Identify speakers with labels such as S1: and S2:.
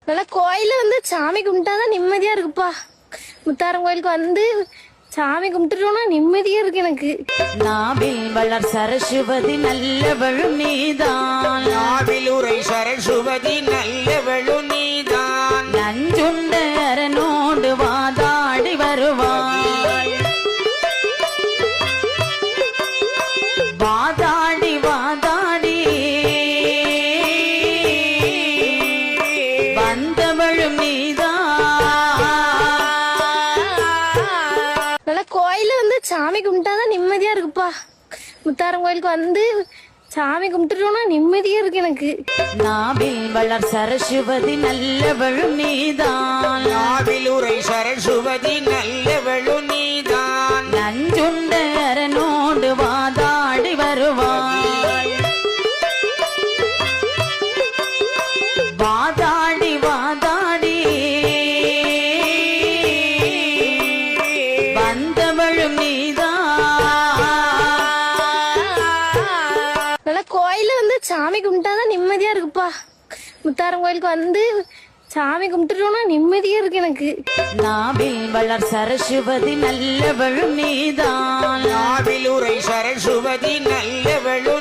S1: நல்லா கோயில வந்து சாமி கும்பிட்டாதான் நிம்மதியா இருக்குப்பா. முத்தாரம் கோயிலுக்கு வந்து சாமி கும்பிட்டுட்டோம்னா நிம்மதியா இருக்கு எனக்கு.
S2: நாவில் வளர் சரஸ்வதி நல்லவளும் நீதான்,
S3: நாவில் உரை சரஸ்வதி நல்லவளும் நீதான்.
S2: நஞ்சுண்ட அரனோடு வாதாடி வருவாய், வாதாடி வாதாடி வந்தவளும் நீதான்.
S1: நல்லா கோயில வந்து சாமி கும்பிட்டாதான் நிம்மதியா இருக்குப்பா. முத்தாரம் கோயிலுக்கு வந்து சாமி கும்பிட்டுட்டோம்னா நிம்மதியா இருக்கு எனக்கு.
S2: நாவில் வளர் சரஸ்வதி நல்லவளும் நீதான்,
S3: நாவில் உரை சரஸ்வதி நல்லவளும் நீதான்.
S2: நஞ்சுண்ட அரனோடு வாதாடி வருவாய், வாதாடி வாதாடி வந்தவளும் நீதான்.
S1: நல்லா கோயில வந்து சாமி கும்பிட்டாதான் நிம்மதியா இருக்குப்பா. முத்தாரம் கோயிலுக்கு வந்து சாமி கும்பிட்டுட்டோம்னா நிம்மதியா இருக்கு எனக்கு.
S2: நாவில் வளர் சரஸ்வதி நல்லவளும் நீதான்,
S3: நாவில் உரை சரஸ்வதி நல்லவளும்